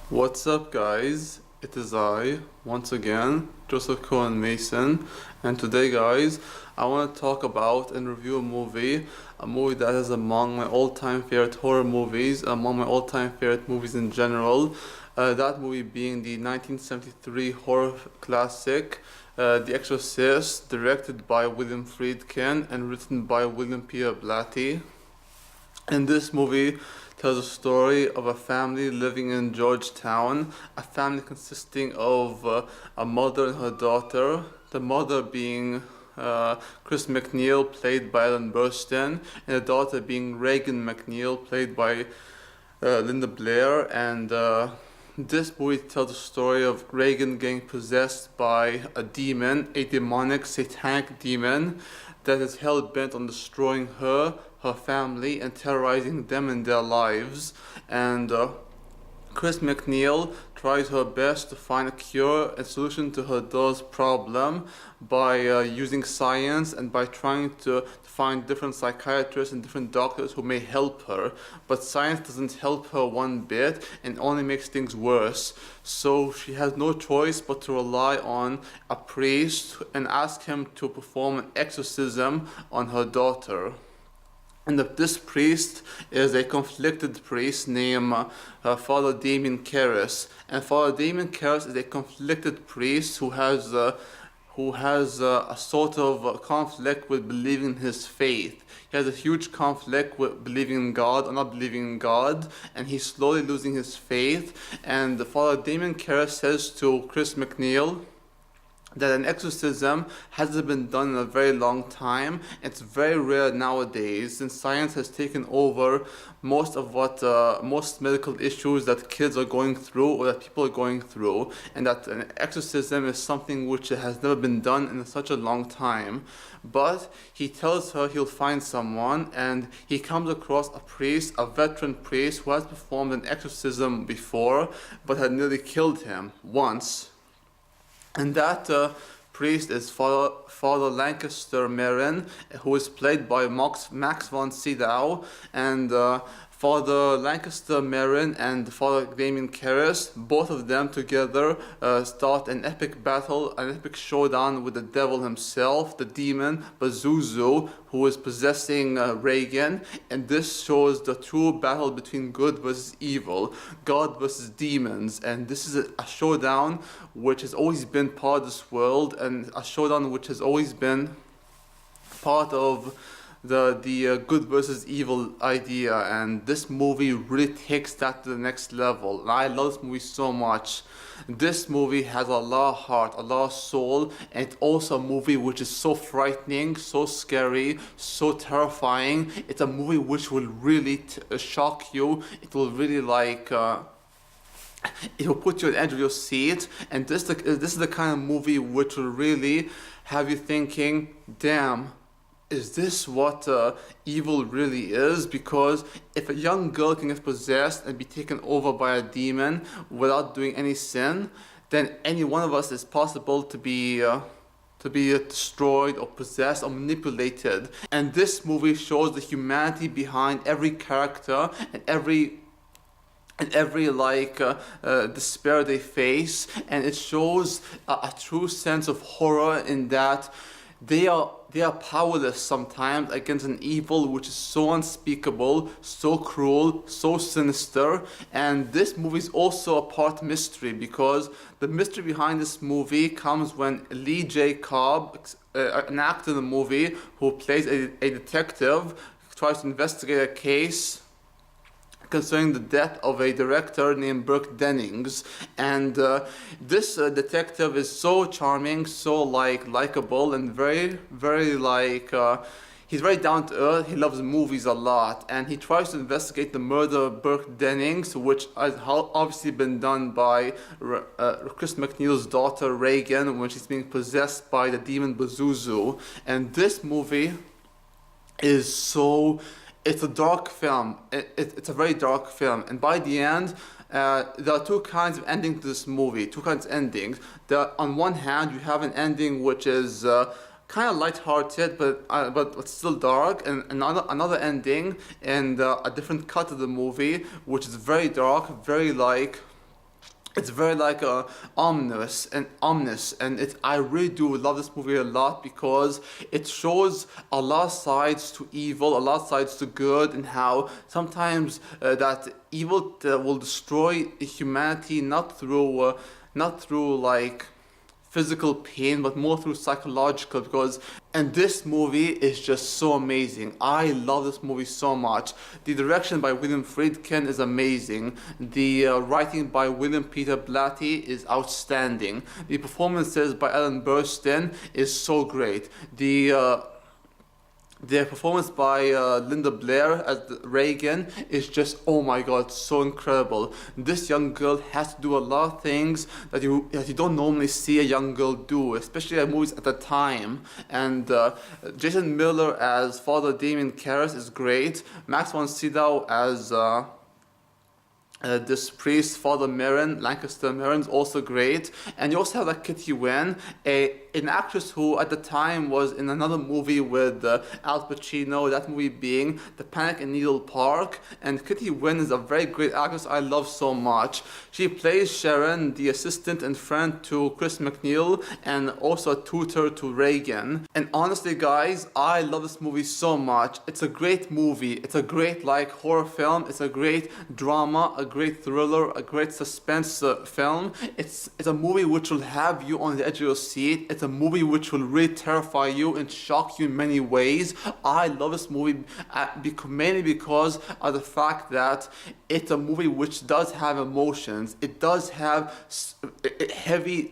What's up, guys? It is I, once again, Joseph Cohen Mason, and today, guys, I want to talk about and review a movie that is among my all-time favorite horror movies, among my all-time favorite movies in general. That movie being the 1973 horror classic, The Exorcist, directed by William Friedkin and written by William Peter Blatty. And this movie tells a story of a family living in Georgetown, a family consisting of a mother and her daughter, the mother being Chris MacNeil, played by Ellen Burstyn, and the daughter being Regan MacNeil, played by Linda Blair. And this movie tells the story of Regan getting possessed by a demon, a demonic, satanic demon that is hell-bent on destroying her family, and terrorizing them in their lives. And Chris MacNeil tries her best to find a cure and solution to her daughter's problem by using science and by trying to find different psychiatrists and different doctors who may help her. But science doesn't help her one bit and only makes things worse. So she has no choice but to rely on a priest and ask him to perform an exorcism on her daughter. And this priest is a conflicted priest named Father Damien Karras. And Father Damien Karras is a conflicted priest who has a sort of conflict with believing in his faith. He has a huge conflict with believing in God or not believing in God, and he's slowly losing his faith. And Father Damien Karras says to Chris MacNeil that an exorcism hasn't been done in a very long time. It's very rare nowadays, since science has taken over most medical issues that kids are going through or that people are going through, and that an exorcism is something which has never been done in such a long time. But he tells her he'll find someone, and he comes across a priest, a veteran priest who has performed an exorcism before but had nearly killed him once. And that priest is Father Lancaster Marin, who is played by Max von Sydow. And Father Lancaster Marin and Father Damien Karras, both of them together, start an epic battle, an epic showdown with the devil himself, the demon Pazuzu, who is possessing Regan. And this shows the true battle between good versus evil, God versus demons. And this is a showdown which has always been part of this world, and a showdown which has always been part of the good versus evil idea. And this movie really takes that to the next level. And I love this movie so much. This movie has a lot of heart, a lot of soul, and it's also a movie which is so frightening, so scary, so terrifying. It's a movie which will really shock you. It will really it will put you on the edge of your seat. And this is the kind of movie which will really have you thinking, damn, is this what evil really is? Because if a young girl can get possessed and be taken over by a demon without doing any sin, then any one of us is possible to be destroyed or possessed or manipulated. And this movie shows the humanity behind every character and every despair they face. And it shows a true sense of horror in that they are powerless sometimes against an evil which is so unspeakable, so cruel, so sinister. And this movie is also a part mystery, because the mystery behind this movie comes when Lee J. Cobb, an actor in the movie who plays a detective, tries to investigate a case concerning the death of a director named Burke Dennings. And this detective is so charming, so likable, and very he's very down to earth. He loves movies a lot, and he tries to investigate the murder of Burke Dennings, which has obviously been done by Chris MacNeil's daughter Regan when she's being possessed by the demon Pazuzu. And this movie is it's a dark film. It's a very dark film. And by the end, there are two kinds of endings to this movie, two kinds of endings. On one hand, you have an ending which is kind of light-hearted, but still dark, and another ending and a different cut of the movie, which is very dark, very it's very like ominous, and I really do love this movie a lot because it shows a lot of sides to evil, a lot of sides to good, and how sometimes that evil will destroy humanity not through like physical pain, but more through psychological. And this movie is just so amazing. I love this movie so much. The direction by William Friedkin is amazing. The writing by William Peter Blatty is outstanding. The performances by Ellen Burstyn is so great. The performance by Linda Blair as Reagan is just, oh my god, so incredible. This young girl has to do a lot of things that you don't normally see a young girl do, especially at movies at the time. And Jason Miller as Father Damien Karras is great. Max von Sydow as this priest, Father Mirren, Lancaster Mirren, is also great. And you also have like Kitty Wynn, an actress who at the time was in another movie with Al Pacino, that movie being The Panic in Needle Park. And Kitty Wynn is a very great actress I love so much. She plays Sharon, the assistant and friend to Chris McNeil, and also a tutor to Reagan. And honestly guys, I love this movie so much. It's a great movie. It's a great like horror film. It's a great drama, a great thriller, a great suspense film. It's a movie which will have you on the edge of your seat. It's a movie which will really terrify you and shock you in many ways. I love this movie mainly because of the fact that it's a movie which does have emotions. It does have heavy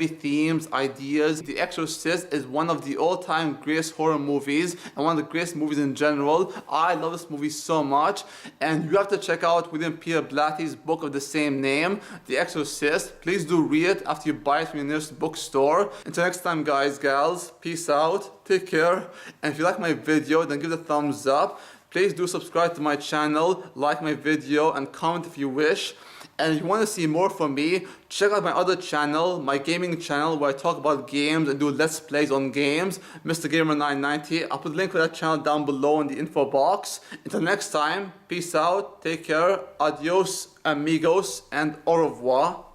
themes, ideas. The Exorcist is one of the all-time greatest horror movies and one of the greatest movies in general. I love this movie so much, and you have to check out William Peter Blatty's book of the same name, The Exorcist. Please do read it after you buy it from your nearest bookstore. Until next time guys, gals, peace out, take care, and if you like my video then give it a thumbs up. Please do subscribe to my channel, like my video, and comment if you wish. And if you want to see more from me, check out my other channel, my gaming channel, where I talk about games and do let's plays on games, Mr. Gamer 990. I'll put a link for that channel down below in the info box. Until next time, peace out, take care, adios amigos, and au revoir.